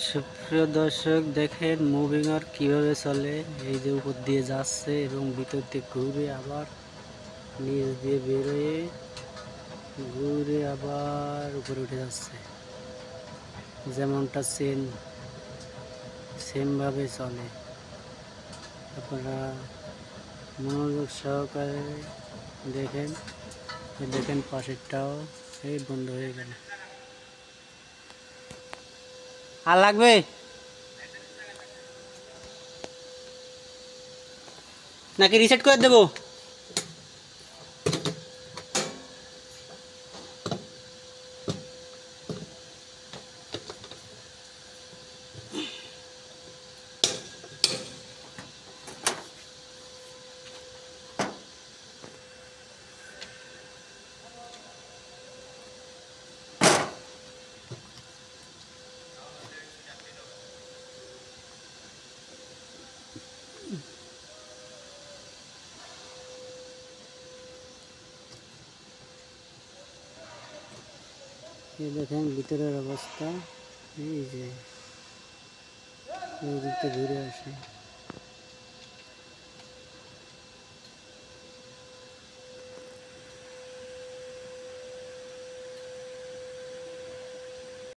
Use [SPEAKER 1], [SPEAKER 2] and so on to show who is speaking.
[SPEAKER 1] সুপ্রিয় দর্শক দেখেন মুভিং আর কীভাবে চলে। এই যে উপর দিয়ে যাচ্ছে এবং ভিতর দিয়ে ঘুরে আবার নিচ দিয়ে বেরোয় ঘুরে আবার উপরে উঠে যাচ্ছে, যেমনটা সেমভাবে চলে। আপনারা মনোযোগ সহকারে দেখেন। দেখেন পাশেরটাও এই বন্ধ হয়ে গেল। আর লাগবে নাকি রিসেট করে দেবো? এই দেখেন ভিতরের অবস্থা, এই যে ঘুরে আসে।